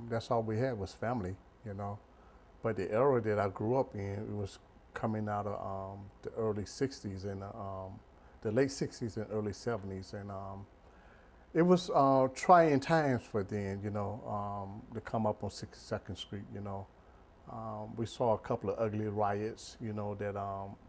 that's all we had was family, you know. But the era that I grew up in, it was coming out of the early 60s and the late 60s and early 70s. And it was trying times for then, you know, to come up on 62nd Street, you know. We saw a couple of ugly riots, you know, that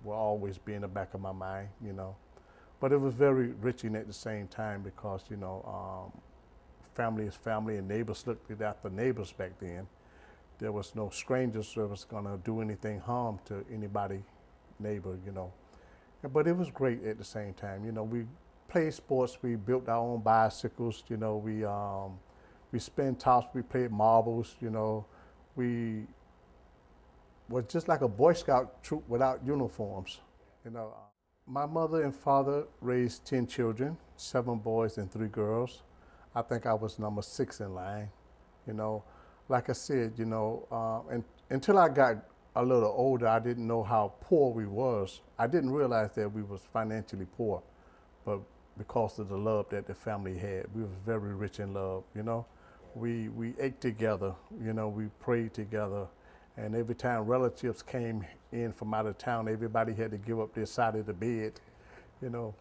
will always be in the back of my mind, you know. But it was very enriching at the same time because, you know, family is family and neighbors looked after neighbors back then. There was no strangers that was gonna do anything harm to anybody, neighbor, you know. But it was great at the same time. You know, we played sports, we built our own bicycles, you know, we spent tops, we played marbles, you know. We was just like a Boy Scout troop without uniforms, you know. My mother and father raised 10 children, 7 boys and 3 girls. I think I was number 6 in line, you know. Like I said, you know, and until I got a little older, I didn't know how poor we was. I didn't realize that we was financially poor, but because of the love that the family had, we was very rich in love, you know. We ate together, you know, we prayed together. And every time relatives came in from out of town, everybody had to give up their side of the bed, you know.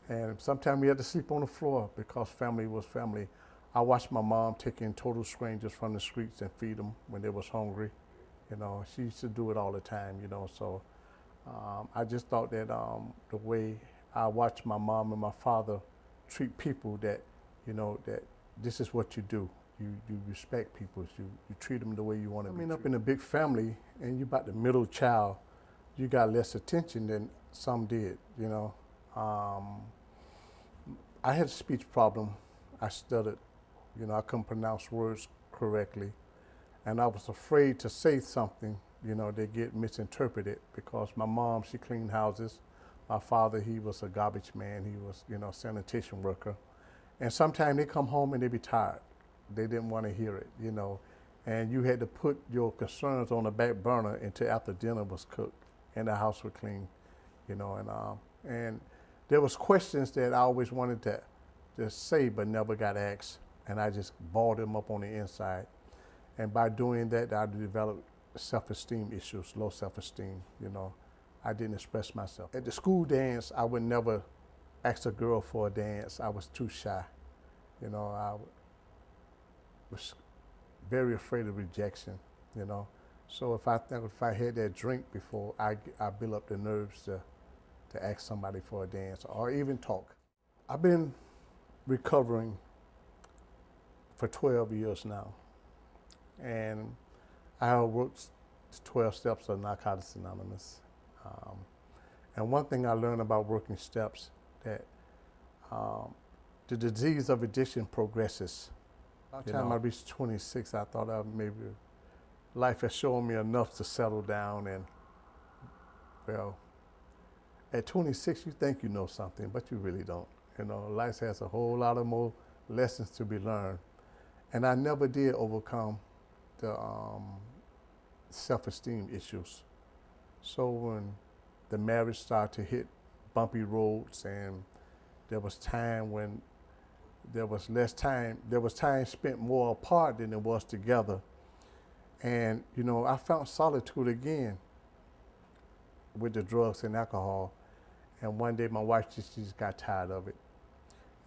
And sometimes we had to sleep on the floor because family was family. I watched my mom take in total strangers from the streets and feed them when they was hungry. You know, she used to do it all the time, you know. So I just thought that the way I watched my mom and my father treat people, that, you know, that this is what you do. You respect people. You treat them the way you want to be treated. Up in a big family and you're about the middle child, you got less attention than some did, you know. I had a speech problem. I stuttered. You know, I couldn't pronounce words correctly. And I was afraid to say something, you know, they get misinterpreted because my mom, she cleaned houses. My father, he was a garbage man. He was, you know, a sanitation worker. And sometimes they come home and they be tired. They didn't want to hear it, you know. And you had to put your concerns on the back burner until after dinner was cooked and the house was clean, you know. And there was questions that I always wanted to say but never got asked. And I just balled them up on the inside. And by doing that, I developed self-esteem issues, low self-esteem, you know. I didn't express myself. At the school dance, I would never ask a girl for a dance. I was too shy. You know, I was very afraid of rejection, you know. So if I had that drink before, I build up the nerves to ask somebody for a dance or even talk. I've been recovering for 12 years now. And I have worked 12 steps of Narcotics Anonymous. And one thing I learned about working steps, that the disease of addiction progresses. By the time I reached 26, I thought maybe life had shown me enough to settle down. And, well, at 26, you think you know something, but you really don't. You know, life has a whole lot of more lessons to be learned. And I never did overcome the self-esteem issues. So when the marriage started to hit bumpy roads and there was time when there was less time, there was time spent more apart than it was together. And, you know, I found solitude again with the drugs and alcohol. And one day my wife, she just got tired of it.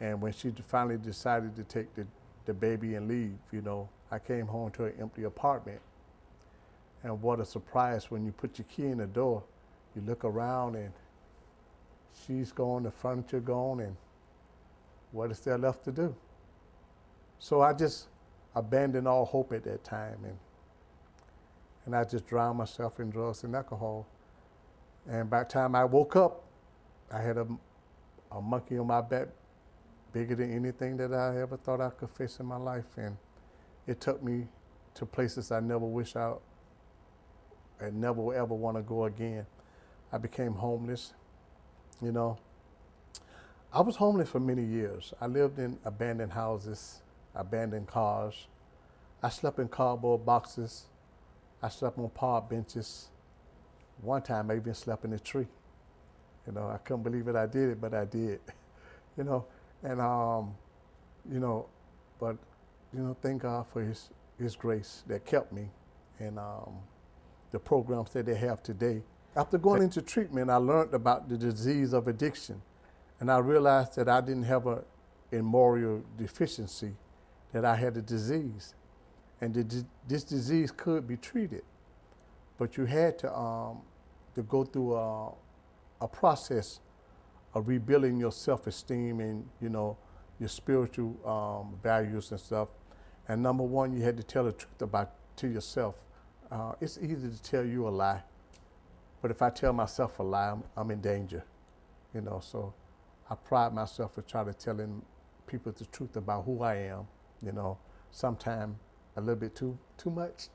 And when she finally decided to take the baby and leave, you know, I came home to an empty apartment. And what a surprise when you put your key in the door, you look around and she's gone, the furniture gone, and what is there left to do? So I just abandoned all hope at that time, and I just drowned myself in drugs and alcohol. And by the time I woke up, I had a monkey on my back bigger than anything that I ever thought I could face in my life. And it took me to places I never wish I never ever want to go again. I became homeless, you know. I was homeless for many years. I lived in abandoned houses, abandoned cars. I slept in cardboard boxes. I slept on park benches. One time I even slept in a tree. You know, I couldn't believe it, I did it, but I did. You know, and you know, but you know, thank God for His grace that kept me, and the programs that they have today. After going into treatment, I learned about the disease of addiction, and I realized that I didn't have a immoral deficiency, that I had a disease, and this disease could be treated, but you had to go through a process of rebuilding your self-esteem and your spiritual values and stuff. And number one, you had to tell the truth to yourself. It's easy to tell you a lie, but if I tell myself a lie, I'm in danger. So I pride myself in trying to telling people the truth about who I am. Sometimes a little bit too much,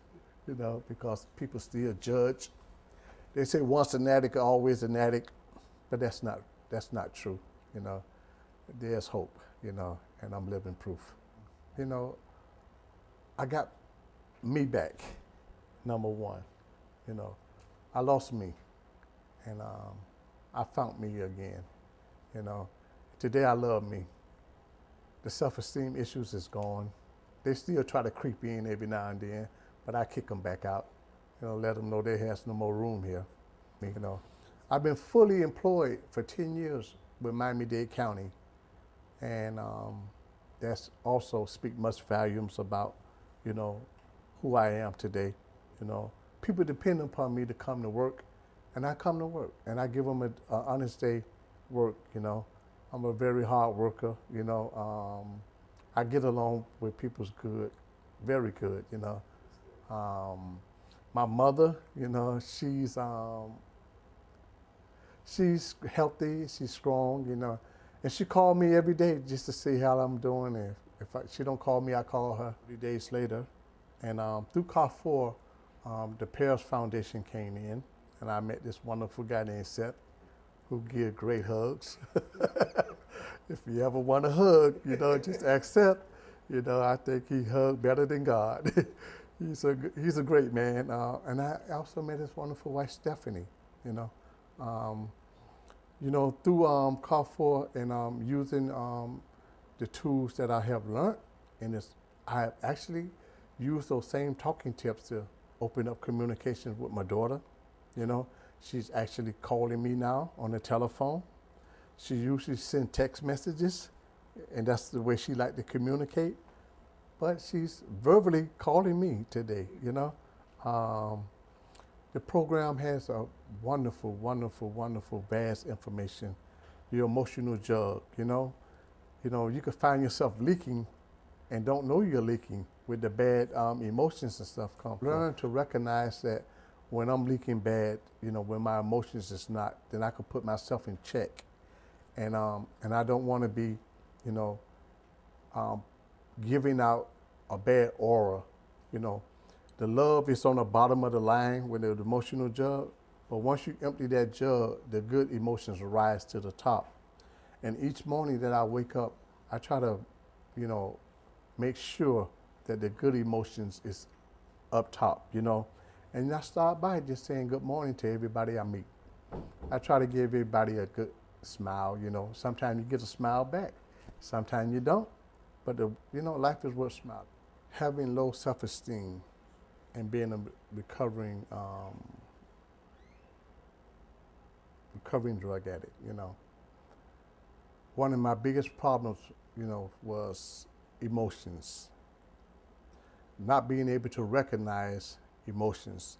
because people still judge. They say once an addict, always an addict, but that's not true. There's hope. And I'm living proof. I got me back. Number one, I lost me, and I found me again. Today I love me. The self-esteem issues is gone. They still try to creep in every now and then, but I kick them back out. Let them know there has no more room here. I've been fully employed for 10 years with Miami-Dade County, and that's also speak much volumes about, who I am today. People depend upon me to come to work, and I come to work, and I give them an honest day work. I'm a very hard worker. I get along with people's good, very good. My mother, she's healthy, she's strong, and she called me every day just to see how I'm doing. And if she don't call me, I call her 3 days later. And through CAR4, the Paris Foundation came in, and I met this wonderful guy named Seth, who gives great hugs. If you ever want a hug, just ask Seth. I think he hugged better than God. He's a great man. And I also met his wonderful wife, Stephanie. Through CAR4 and using the tools that I have learned, and I have actually used those same talking tips to open up communications with my daughter. She's actually calling me now on the telephone. She usually sends text messages, and that's the way she likes to communicate. But she's verbally calling me today, The program has a wonderful, wonderful, wonderful, vast information. Your emotional jug, you could find yourself leaking and don't know you're leaking with the bad emotions and stuff come from. Learn to recognize that when I'm leaking bad, when my emotions is not, then I can put myself in check. And I don't want to be, giving out a bad aura. The love is on the bottom of the line with the emotional jug, but once you empty that jug, the good emotions rise to the top. And each morning that I wake up, I try to, make sure that the good emotions is up top, And I start by just saying good morning to everybody I meet. I try to give everybody a good smile, Sometimes you get a smile back, sometimes you don't. But life is worth smiling. Having low self-esteem and being a recovering drug addict, One of my biggest problems, was emotions. Not being able to recognize emotions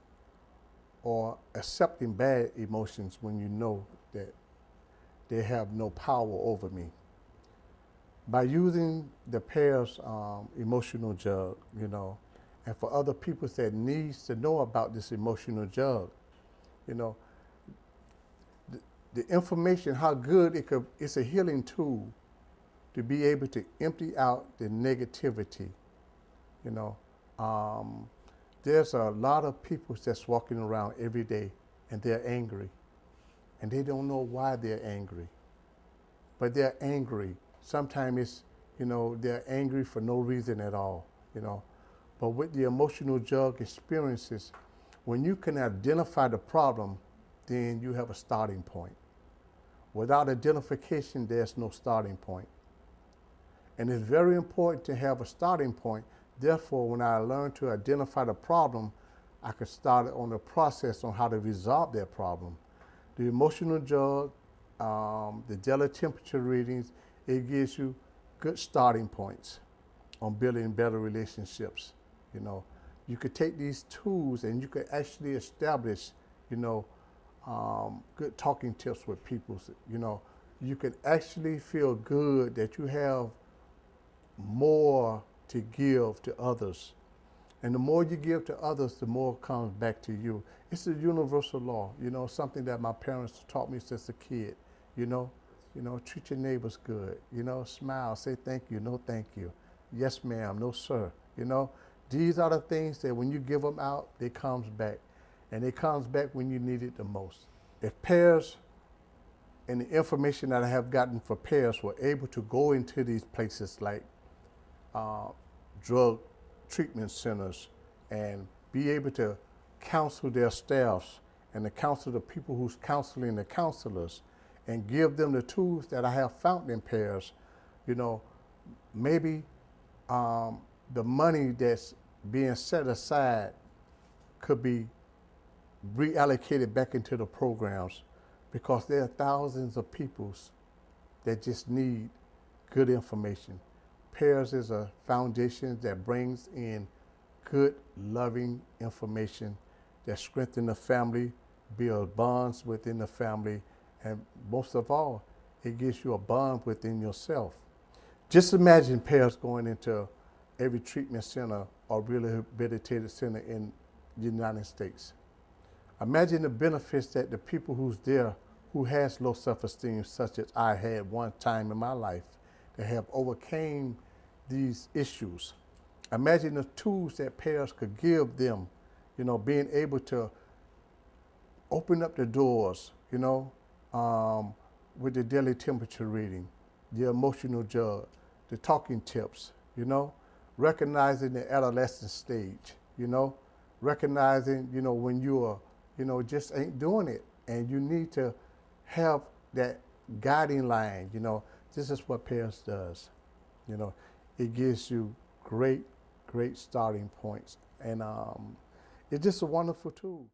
or accepting bad emotions when you know that they have no power over me. By using the Paris emotional jug, and for other people that needs to know about this emotional jug, the information, how good it's a healing tool to be able to empty out the negativity. There's a lot of people that's walking around every day and they're angry, and they don't know why they're angry, but they're angry. Sometimes it's, they're angry for no reason at all, But with the emotional jug experiences, when you can identify the problem, then you have a starting point. Without identification, there's no starting point. And it's very important to have a starting point Therefore, when I learned to identify the problem, I could start on the process on how to resolve that problem. The emotional jug, the daily temperature readings, it gives you good starting points on building better relationships. You know, you could take these tools and you could actually establish, you know, good talking tips with people. You know, you can actually feel good that you have more to give to others. And the more you give to others, the more comes back to you. It's a universal law, you know, something that my parents taught me since a kid, you know. You know, treat your neighbors good, you know, smile, say thank you, no thank you. Yes, ma'am, no, sir. You know, these are the things that when you give them out, they comes back. And it comes back when you need it the most. If parents and the information that I have gotten for parents were able to go into these places like uh, drug treatment centers and be able to counsel their staffs and to counsel the people who's counseling the counselors and give them the tools that I have found in pairs, you know, maybe the money that's being set aside could be reallocated back into the programs because there are thousands of peoples that just need good information. Pairs is a foundation that brings in good, loving information that strengthens the family, builds bonds within the family, and most of all, it gives you a bond within yourself. Just imagine pairs going into every treatment center or rehabilitated center in the United States. Imagine the benefits that the people who's there who has low self-esteem, such as I had one time in my life, that have overcame these issues. Imagine the tools that parents could give them, you know, being able to open up the doors, you know, with the daily temperature reading, the emotional jug, the talking tips, you know, recognizing the adolescent stage, you know, recognizing, you know, when you are, you know, just ain't doing it and you need to have that guiding line, you know, this is what parents does, you know, it gives you great starting points and it's just a wonderful tool.